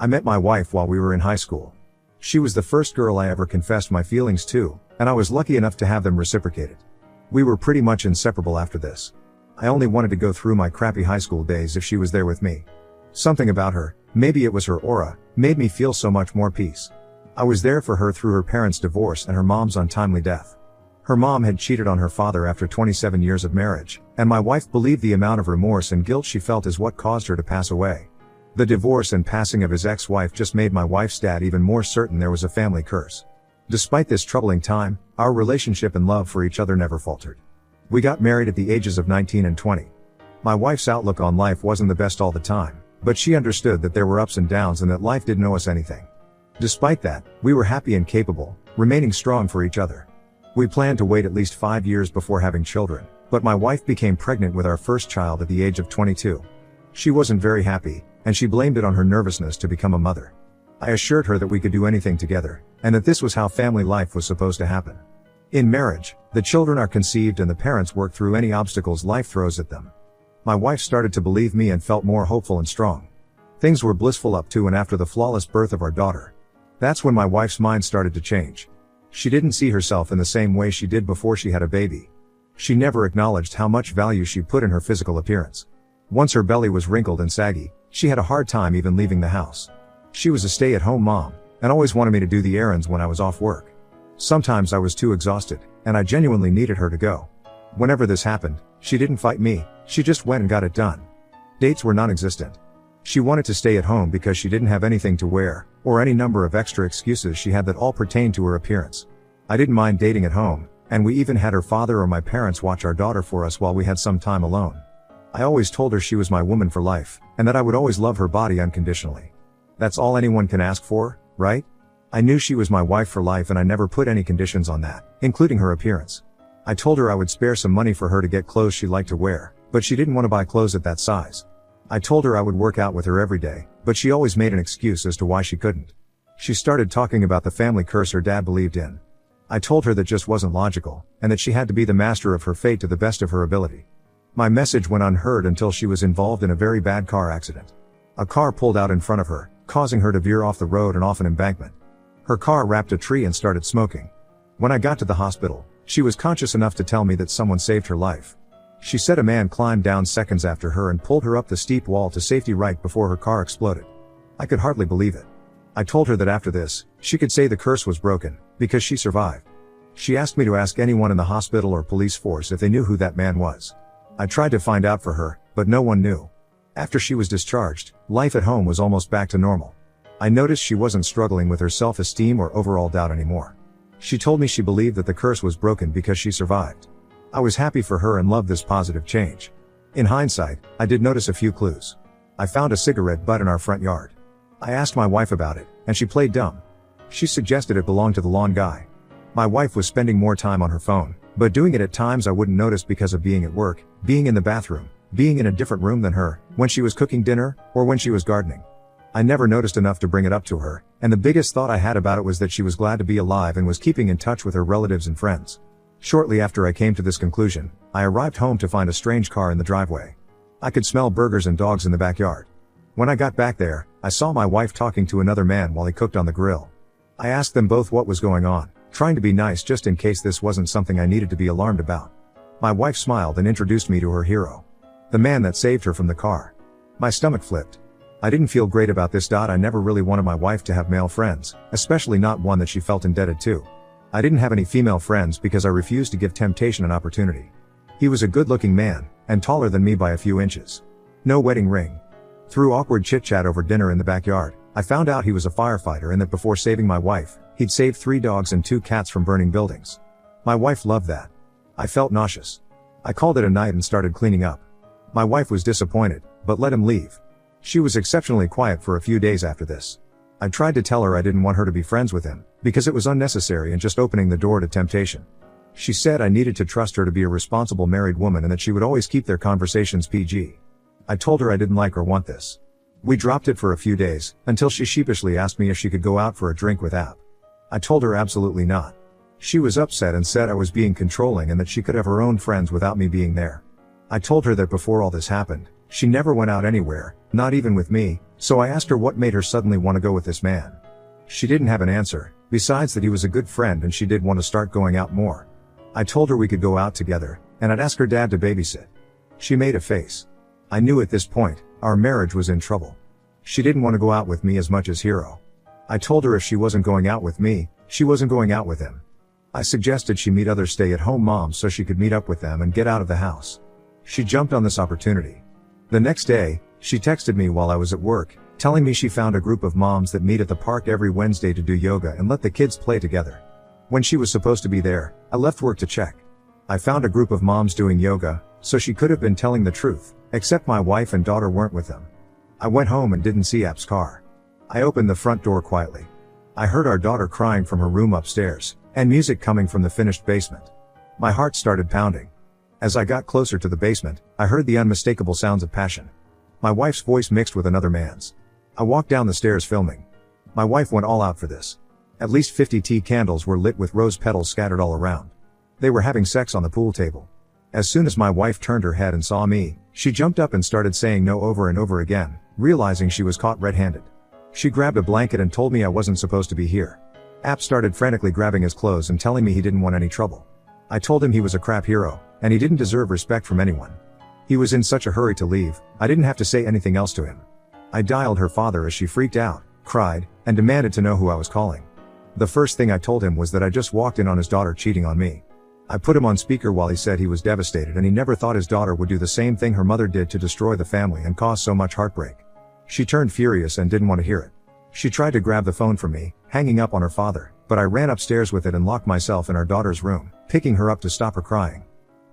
I met my wife while we were in high school. She was the first girl I ever confessed my feelings to, and I was lucky enough to have them reciprocated. We were pretty much inseparable after this. I only wanted to go through my crappy high school days if she was there with me. Something about her, maybe it was her aura, made me feel so much more peace. I was there for her through her parents' divorce and her mom's untimely death. Her mom had cheated on her father after 27 years of marriage, and my wife believed the amount of remorse and guilt she felt is what caused her to pass away. The divorce and passing of his ex-wife just made my wife's dad even more certain there was a family curse. Despite this troubling time, our relationship and love for each other never faltered. We got married at the ages of 19 and 20. My wife's outlook on life wasn't the best all the time, but she understood that there were ups and downs and that life didn't owe us anything. Despite that, we were happy and capable, remaining strong for each other. We planned to wait at least 5 years before having children, but my wife became pregnant with our first child at the age of 22. She wasn't very happy, and she blamed it on her nervousness to become a mother. I assured her that we could do anything together, and that this was how family life was supposed to happen. In marriage, the children are conceived and the parents work through any obstacles life throws at them. My wife started to believe me and felt more hopeful and strong. Things were blissful up to and after the flawless birth of our daughter. That's when my wife's mind started to change. She didn't see herself in the same way she did before she had a baby. She never acknowledged how much value she put in her physical appearance. Once her belly was wrinkled and saggy, she had a hard time even leaving the house. She was a stay-at-home mom, and always wanted me to do the errands when I was off work. Sometimes I was too exhausted, and I genuinely needed her to go. Whenever this happened, she didn't fight me, she just went and got it done. Dates were non-existent. She wanted to stay at home because she didn't have anything to wear, or any number of extra excuses she had that all pertained to her appearance. I didn't mind dating at home, and we even had her father or my parents watch our daughter for us while we had some time alone. I always told her she was my woman for life, and that I would always love her body unconditionally. That's all anyone can ask for, right? I knew she was my wife for life and I never put any conditions on that, including her appearance. I told her I would spare some money for her to get clothes she liked to wear, but she didn't want to buy clothes at that size. I told her I would work out with her every day, but she always made an excuse as to why she couldn't. She started talking about the family curse her dad believed in. I told her that just wasn't logical, and that she had to be the master of her fate to the best of her ability. My message went unheard until she was involved in a very bad car accident. A car pulled out in front of her, causing her to veer off the road and off an embankment. Her car wrapped a tree and started smoking. When I got to the hospital, she was conscious enough to tell me that someone saved her life. She said a man climbed down seconds after her and pulled her up the steep wall to safety right before her car exploded. I could hardly believe it. I told her that after this, she could say the curse was broken, because she survived. She asked me to ask anyone in the hospital or police force if they knew who that man was. I tried to find out for her, but no one knew. After she was discharged, life at home was almost back to normal. I noticed she wasn't struggling with her self-esteem or overall doubt anymore. She told me she believed that the curse was broken because she survived. I was happy for her and loved this positive change. In hindsight, I did notice a few clues. I found a cigarette butt in our front yard. I asked my wife about it, and she played dumb. She suggested it belonged to the lawn guy. My wife was spending more time on her phone, but doing it at times I wouldn't notice because of being at work, being in the bathroom, being in a different room than her, when she was cooking dinner, or when she was gardening. I never noticed enough to bring it up to her, and the biggest thought I had about it was that she was glad to be alive and was keeping in touch with her relatives and friends. Shortly after I came to this conclusion, I arrived home to find a strange car in the driveway. I could smell burgers and dogs in the backyard. When I got back there, I saw my wife talking to another man while he cooked on the grill. I asked them both what was going on, trying to be nice just in case this wasn't something I needed to be alarmed about. My wife smiled and introduced me to her hero. The man that saved her from the car. My stomach flipped. I didn't feel great about this. I never really wanted my wife to have male friends, especially not one that she felt indebted to. I didn't have any female friends because I refused to give temptation an opportunity. He was a good-looking man, and taller than me by a few inches. No wedding ring. Through awkward chit-chat over dinner in the backyard, I found out he was a firefighter and that before saving my wife, he'd saved 3 dogs and 2 cats from burning buildings. My wife loved that. I felt nauseous. I called it a night and started cleaning up. My wife was disappointed, but let him leave. She was exceptionally quiet for a few days after this. I tried to tell her I didn't want her to be friends with him, because it was unnecessary and just opening the door to temptation. She said I needed to trust her to be a responsible married woman and that she would always keep their conversations PG. I told her I didn't like or want this. We dropped it for a few days, until she sheepishly asked me if she could go out for a drink with Ab. I told her absolutely not. She was upset and said I was being controlling and that she could have her own friends without me being there. I told her that before all this happened, She never went out anywhere, not even with me, so I asked her what made her suddenly want to go with this man. She didn't have an answer, besides that he was a good friend and she did want to start going out more. I told her we could go out together, and I'd ask her dad to babysit. She made a face. I knew at this point, our marriage was in trouble. She didn't want to go out with me as much as Hiro. I told her if she wasn't going out with me, she wasn't going out with him. I suggested she meet other stay-at-home moms so she could meet up with them and get out of the house. She jumped on this opportunity. The next day, she texted me while I was at work, telling me she found a group of moms that meet at the park every Wednesday to do yoga and let the kids play together. When she was supposed to be there, I left work to check. I found a group of moms doing yoga, so she could have been telling the truth, except my wife and daughter weren't with them. I went home and didn't see App's car. I opened the front door quietly. I heard our daughter crying from her room upstairs, and music coming from the finished basement. My heart started pounding. As I got closer to the basement, I heard the unmistakable sounds of passion. My wife's voice mixed with another man's. I walked down the stairs filming. My wife went all out for this. At least 50 tea candles were lit with rose petals scattered all around. They were having sex on the pool table. As soon as my wife turned her head and saw me, she jumped up and started saying no over and over again, realizing she was caught red-handed. She grabbed a blanket and told me I wasn't supposed to be here. App started frantically grabbing his clothes and telling me he didn't want any trouble. I told him he was a crap hero, and he didn't deserve respect from anyone. He was in such a hurry to leave, I didn't have to say anything else to him. I dialed her father as she freaked out, cried, and demanded to know who I was calling. The first thing I told him was that I just walked in on his daughter cheating on me. I put him on speaker while he said he was devastated and he never thought his daughter would do the same thing her mother did to destroy the family and cause so much heartbreak. She turned furious and didn't want to hear it. She tried to grab the phone from me, hanging up on her father, but I ran upstairs with it and locked myself in our daughter's room, picking her up to stop her crying.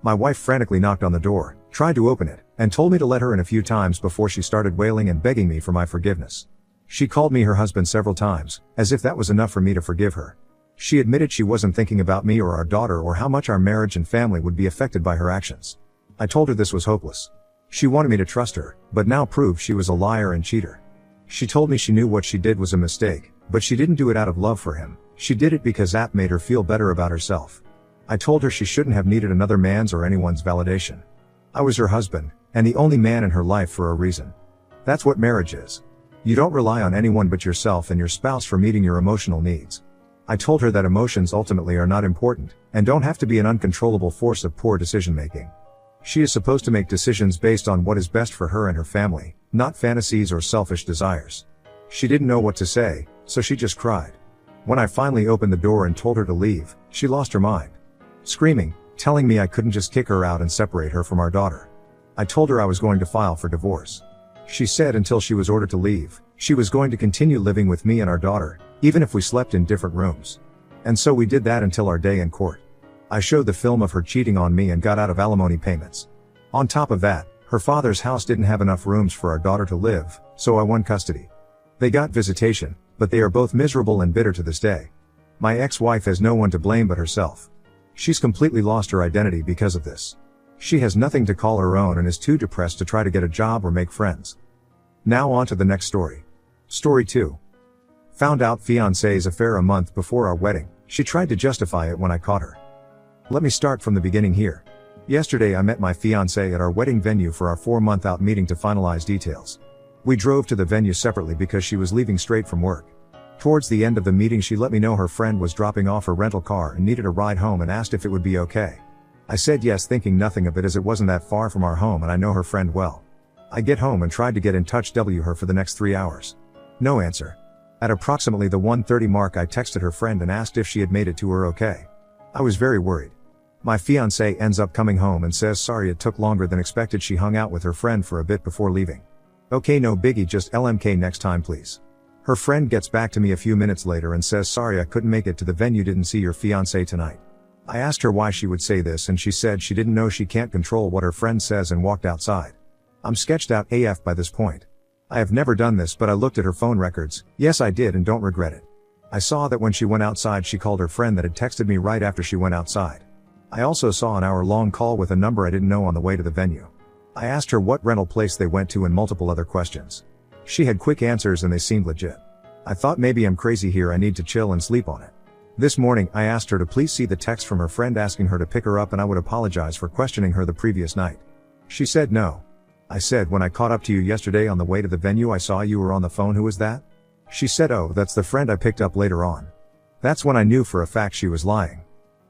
My wife frantically knocked on the door, tried to open it, and told me to let her in a few times before she started wailing and begging me for my forgiveness. She called me her husband several times, as if that was enough for me to forgive her. She admitted she wasn't thinking about me or our daughter or how much our marriage and family would be affected by her actions. I told her this was hopeless. She wanted me to trust her, but now proved she was a liar and cheater. She told me she knew what she did was a mistake, but she didn't do it out of love for him. She did it because App made her feel better about herself. I told her she shouldn't have needed another man's or anyone's validation. I was her husband, and the only man in her life for a reason. That's what marriage is. You don't rely on anyone but yourself and your spouse for meeting your emotional needs. I told her that emotions ultimately are not important, and don't have to be an uncontrollable force of poor decision-making. She is supposed to make decisions based on what is best for her and her family, not fantasies or selfish desires. She didn't know what to say, so she just cried. When I finally opened the door and told her to leave, she lost her mind. Screaming, telling me I couldn't just kick her out and separate her from our daughter. I told her I was going to file for divorce. She said until she was ordered to leave, she was going to continue living with me and our daughter, even if we slept in different rooms. And so we did that until our day in court. I showed the film of her cheating on me and got out of alimony payments. On top of that, her father's house didn't have enough rooms for our daughter to live, so I won custody. They got visitation, but they are both miserable and bitter to this day. My ex-wife has no one to blame but herself. She's completely lost her identity because of this. She has nothing to call her own and is too depressed to try to get a job or make friends. Now on to the next story. Story 2. Found out fiancé's affair a month before our wedding. She tried to justify it when I caught her. Let me start from the beginning here. Yesterday I met my fiancée at our wedding venue for our 4-month out meeting to finalize details. We drove to the venue separately because she was leaving straight from work. Towards the end of the meeting she let me know her friend was dropping off her rental car and needed a ride home and asked if it would be okay. I said yes, thinking nothing of it as it wasn't that far from our home and I know her friend well. I get home and tried to get in touch with her for the next 3 hours. No answer. At approximately the 1:30 mark I texted her friend and asked if she had made it to her okay. I was very worried. My fiancé ends up coming home and says sorry it took longer than expected, she hung out with her friend for a bit before leaving. Okay, no biggie, just LMK next time please. Her friend gets back to me a few minutes later and says sorry I couldn't make it to the venue, didn't see your fiancé tonight. I asked her why she would say this and she said she didn't know she can't control what her friend says and walked outside. I'm sketched out AF by this point. I have never done this but I looked at her phone records, yes I did and don't regret it. I saw that when she went outside she called her friend that had texted me right after she went outside. I also saw an hour-long call with a number I didn't know on the way to the venue. I asked her what rental place they went to and multiple other questions. She had quick answers and they seemed legit. I thought maybe I'm crazy here, I need to chill and sleep on it. This morning I asked her to please see the text from her friend asking her to pick her up and I would apologize for questioning her the previous night. She said no. I said, when I caught up to you yesterday on the way to the venue I saw you were on the phone. Who was that? She said, oh, that's the friend I picked up later on. That's when I knew for a fact she was lying.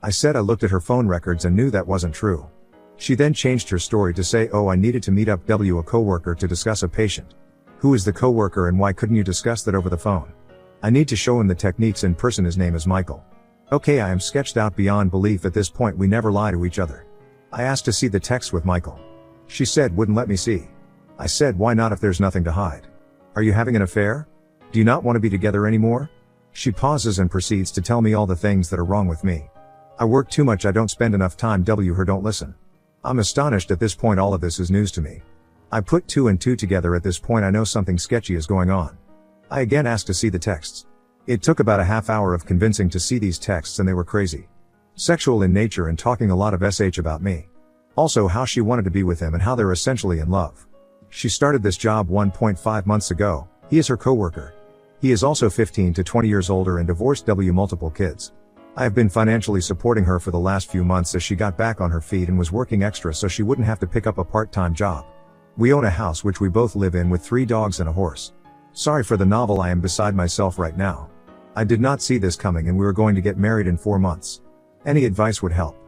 I said I looked at her phone records and knew that wasn't true. She then changed her story to say, oh, I needed to meet up with a coworker to discuss a patient. Who is the coworker and why couldn't you discuss that over the phone? I need to show him the techniques in person. His name is Michael. Okay, I am sketched out beyond belief. At this point we never lie to each other. I asked to see the text with Michael. She said wouldn't let me see. I said, why not if there's nothing to hide? Are you having an affair? Do you not want to be together anymore? She pauses and proceeds to tell me all the things that are wrong with me. I work too much, I don't spend enough time her don't listen. I'm astonished at this point, all of this is news to me. I put two and two together. At this point I know something sketchy is going on. I again asked to see the texts. It took about a half hour of convincing to see these texts and they were crazy. Sexual in nature and talking a lot of sh about me. Also how she wanted to be with him and how they're essentially in love. She started this job 1.5 months ago. He is her coworker. He is also 15 to 20 years older and divorced, multiple kids. I have been financially supporting her for the last few months as she got back on her feet and was working extra so she wouldn't have to pick up a part-time job. We own a house which we both live in with 3 dogs and a horse. Sorry for the novel, I am beside myself right now. I did not see this coming and we were going to get married in 4 months. Any advice would help.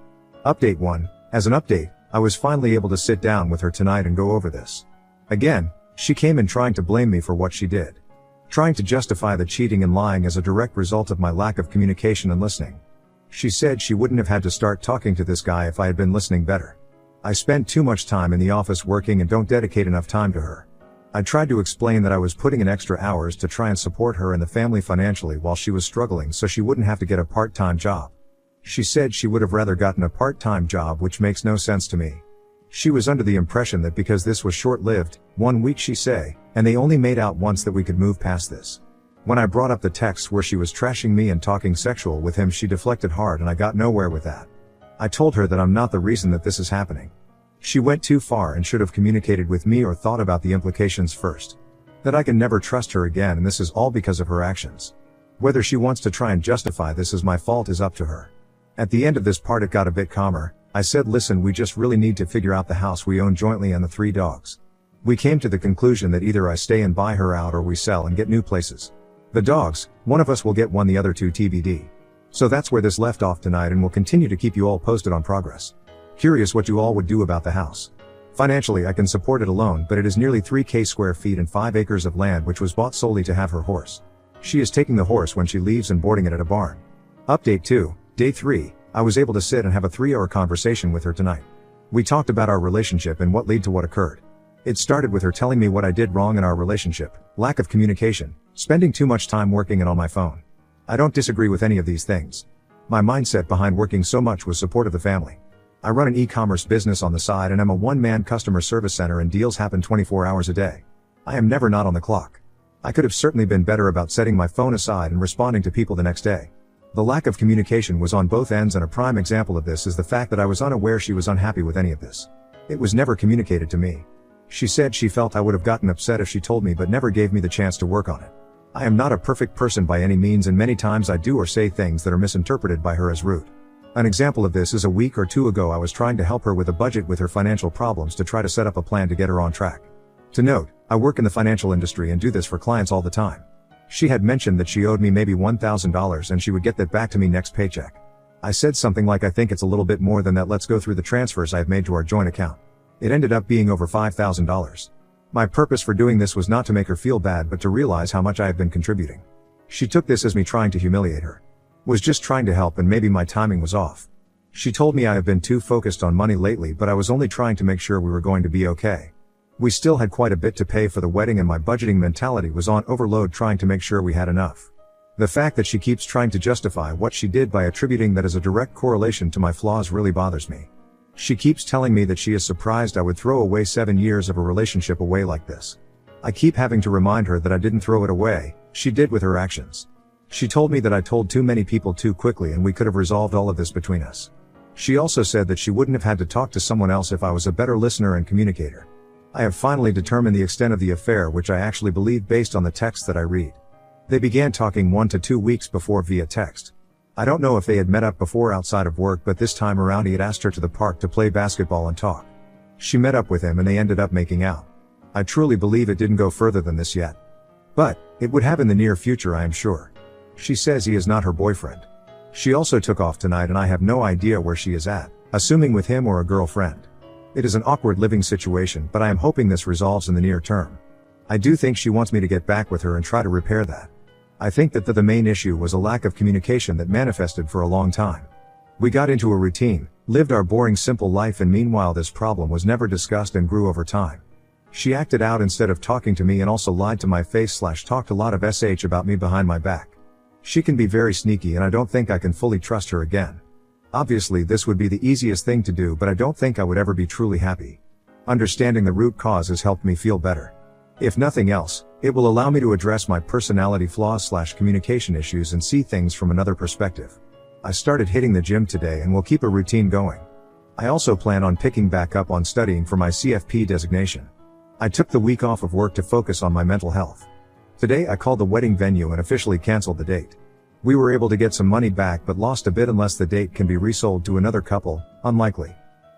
Update 1. As an update, I was finally able to sit down with her tonight and go over this. Again, she came in trying to blame me for what she did. Trying to justify the cheating and lying as a direct result of my lack of communication and listening. She said she wouldn't have had to start talking to this guy if I had been listening better. I spend too much time in the office working and don't dedicate enough time to her. I tried to explain that I was putting in extra hours to try and support her and the family financially while she was struggling so she wouldn't have to get a part-time job. She said she would have rather gotten a part-time job, which makes no sense to me. She was under the impression that because this was short-lived, 1 week she say, and they only made out once, that we could move past this. When I brought up the texts where she was trashing me and talking sexual with him, she deflected hard and I got nowhere with that. I told her that I'm not the reason that this is happening. She went too far and should have communicated with me or thought about the implications first. That I can never trust her again and this is all because of her actions. Whether she wants to try and justify this as my fault is up to her. At the end of this part it got a bit calmer. I said, listen, we just really need to figure out the house we own jointly and the 3 dogs. We came to the conclusion that either I stay and buy her out or we sell and get new places. The dogs, one of us will get one, the other 2 TBD. So that's where this left off tonight and we'll continue to keep you all posted on progress. Curious what you all would do about the house. Financially I can support it alone, but it is nearly 3,000 square feet and 5 acres of land which was bought solely to have her horse. She is taking the horse when she leaves and boarding it at a barn. Update 2, day 3. I was able to sit and have a 3-hour conversation with her tonight. We talked about our relationship and what led to what occurred. It started with her telling me what I did wrong in our relationship: lack of communication, spending too much time working and on my phone. I don't disagree with any of these things. My mindset behind working so much was support of the family. I run an e-commerce business on the side and am a one-man customer service center and deals happen 24 hours a day. I am never not on the clock. I could have certainly been better about setting my phone aside and responding to people the next day. The lack of communication was on both ends, and a prime example of this is the fact that I was unaware she was unhappy with any of this. It was never communicated to me. She said she felt I would have gotten upset if she told me, but never gave me the chance to work on it. I am not a perfect person by any means, and many times I do or say things that are misinterpreted by her as rude. An example of this is a week or 2 ago I was trying to help her with a budget with her financial problems to try to set up a plan to get her on track. To note, I work in the financial industry and do this for clients all the time. She had mentioned that she owed me maybe $1,000 and she would get that back to me next paycheck. I said something like, I think it's a little bit more than that, let's go through the transfers I have made to our joint account. It ended up being over $5,000. My purpose for doing this was not to make her feel bad but to realize how much I have been contributing. She took this as me trying to humiliate her. Was just trying to help and maybe my timing was off. She told me I have been too focused on money lately, but I was only trying to make sure we were going to be okay. We still had quite a bit to pay for the wedding and my budgeting mentality was on overload, trying to make sure we had enough. The fact that she keeps trying to justify what she did by attributing that as a direct correlation to my flaws really bothers me. She keeps telling me that she is surprised I would throw away 7 years of a relationship away like this. I keep having to remind her that I didn't throw it away, she did with her actions. She told me that I told too many people too quickly and we could have resolved all of this between us. She also said that she wouldn't have had to talk to someone else if I was a better listener and communicator. I have finally determined the extent of the affair, which I actually believe based on the texts that I read. They began talking 1 to 2 weeks before via text. I don't know if they had met up before outside of work, but this time around he had asked her to the park to play basketball and talk. She met up with him and they ended up making out. I truly believe it didn't go further than this yet. But, it would have in the near future, I am sure. She says he is not her boyfriend. She also took off tonight and I have no idea where she is at, assuming with him or a girlfriend. It is an awkward living situation, but I am hoping this resolves in the near term. I do think she wants me to get back with her and try to repair that. I think that the main issue was a lack of communication that manifested for a long time. We got into a routine, lived our boring simple life, and meanwhile this problem was never discussed and grew over time. She acted out instead of talking to me and also lied to my face / talked a lot of sh about me behind my back. She can be very sneaky and I don't think I can fully trust her again. Obviously this would be the easiest thing to do, but I don't think I would ever be truly happy. Understanding the root cause has helped me feel better. If nothing else, it will allow me to address my personality flaws / communication issues and see things from another perspective. I started hitting the gym today and will keep a routine going. I also plan on picking back up on studying for my CFP designation. I took the week off of work to focus on my mental health. Today I called the wedding venue and officially canceled the date. We were able to get some money back but lost a bit unless the date can be resold to another couple, unlikely.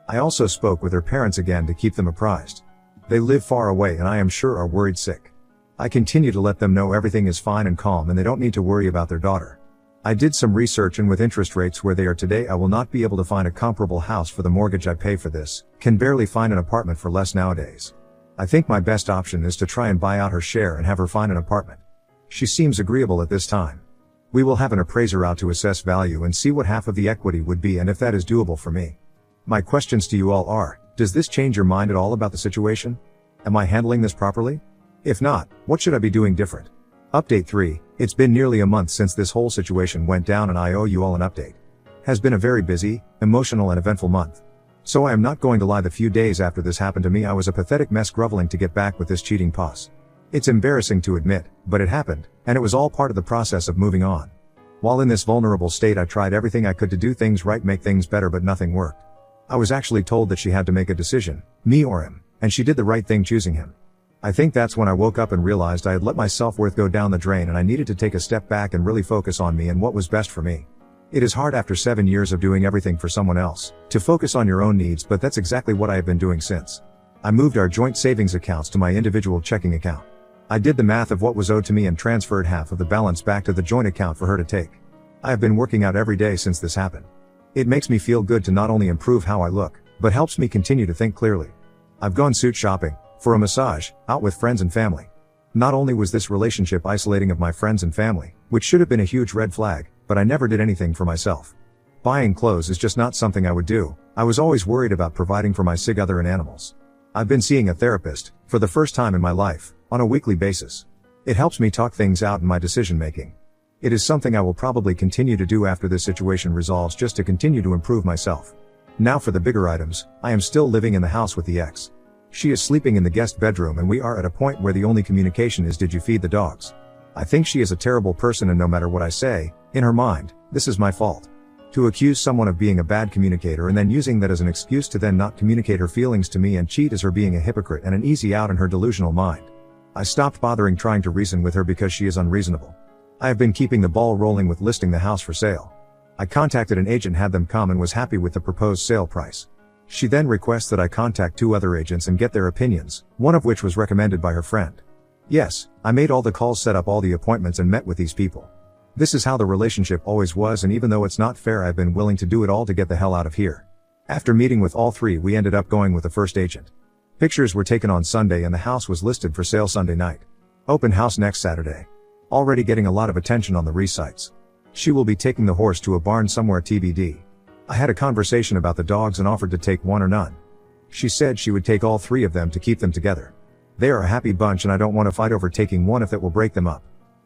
I also spoke with her parents again to keep them apprised. They live far away and I am sure are worried sick. I continue to let them know everything is fine and calm and they don't need to worry about their daughter. I did some research and with interest rates where they are today I will not be able to find a comparable house for the mortgage I pay for this, can barely find an apartment for less nowadays. I think my best option is to try and buy out her share and have her find an apartment. She seems agreeable at this time. We will have an appraiser out to assess value and see what half of the equity would be and if that is doable for me. My questions to you all are, does this change your mind at all about the situation? Am I handling this properly? If not, what should I be doing different? Update 3, it's been nearly a month since this whole situation went down and I owe you all an update. Has been a very busy, emotional and eventful month. So I am not going to lie, the few days after this happened to me I was a pathetic mess groveling to get back with this cheating posse. It's embarrassing to admit, but it happened, and it was all part of the process of moving on. While in this vulnerable state I tried everything I could to do things right, make things better, but nothing worked. I was actually told that she had to make a decision, me or him, and she did the right thing choosing him. I think that's when I woke up and realized I had let my self-worth go down the drain and I needed to take a step back and really focus on me and what was best for me. It is hard after 7 years of doing everything for someone else, to focus on your own needs, but that's exactly what I have been doing since. I moved our joint savings accounts to my individual checking account. I did the math of what was owed to me and transferred half of the balance back to the joint account for her to take. I have been working out every day since this happened. It makes me feel good to not only improve how I look, but helps me continue to think clearly. I've gone suit shopping, for a massage, out with friends and family. Not only was this relationship isolating of my friends and family, which should have been a huge red flag, but I never did anything for myself. Buying clothes is just not something I would do. I was always worried about providing for my sig other and animals. I've been seeing a therapist, for the first time in my life, on a weekly basis. It helps me talk things out in my decision making. It is something I will probably continue to do after this situation resolves, just to continue to improve myself. Now for the bigger items, I am still living in the house with the ex. She is sleeping in the guest bedroom and we are at a point where the only communication is, did you feed the dogs? I think she is a terrible person and no matter what I say, in her mind, this is my fault. To accuse someone of being a bad communicator and then using that as an excuse to then not communicate her feelings to me and cheat is her being a hypocrite and an easy out in her delusional mind. I stopped bothering trying to reason with her because she is unreasonable. I have been keeping the ball rolling with listing the house for sale. I contacted an agent, had them come, and was happy with the proposed sale price. She then requests that I contact 2 other agents and get their opinions, one of which was recommended by her friend. Yes, I made all the calls, set up all the appointments and met with these people. This is how the relationship always was, and even though it's not fair, I've been willing to do it all to get the hell out of here. After meeting with all 3, we ended up going with the first agent. Pictures were taken on Sunday and the house was listed for sale Sunday night. Open house next Saturday. Already getting a lot of attention on the resites. She will be taking the horse to a barn somewhere TBD. I had a conversation about the dogs and offered to take one or none. She said she would take all 3 of them to keep them together. They are a happy bunch and I don't want to fight over taking one if that will break them up.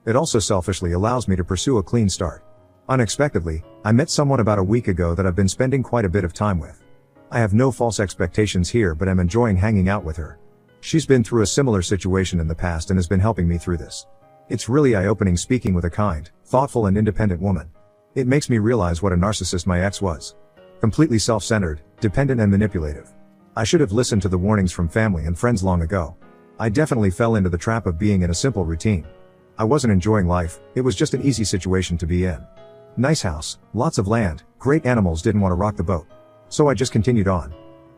It also selfishly allows me to pursue a clean start. Unexpectedly, I met someone about a week ago that I've been spending quite a bit of time with. I have no false expectations here, but am enjoying hanging out with her. She's been through a similar situation in the past and has been helping me through this. It's really eye-opening speaking with a kind, thoughtful and independent woman. It makes me realize what a narcissist my ex was. Completely self-centered, dependent and manipulative. I should have listened to the warnings from family and friends long ago. I definitely fell into the trap of being in a simple routine. I wasn't enjoying life, it was just an easy situation to be in. Nice house, lots of land, great animals, didn't want to rock the boat. So I just continued on.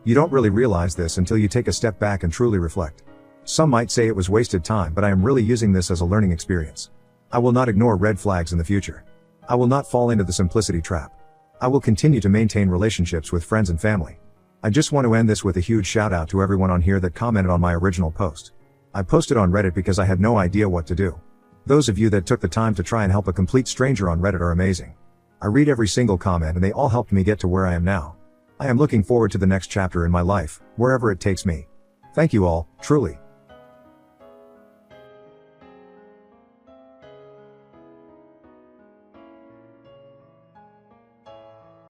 You don't really realize this until you take a step back and truly reflect. Some might say it was wasted time, but I am really using this as a learning experience. I will not ignore red flags in the future. I will not fall into the simplicity trap. I will continue to maintain relationships with friends and family. I just want to end this with a huge shout out to everyone on here that commented on my original post. I posted on Reddit because I had no idea what to do. Those of you that took the time to try and help a complete stranger on Reddit are amazing. I read every single comment and they all helped me get to where I am now. I am looking forward to the next chapter in my life, wherever it takes me. Thank you all, truly.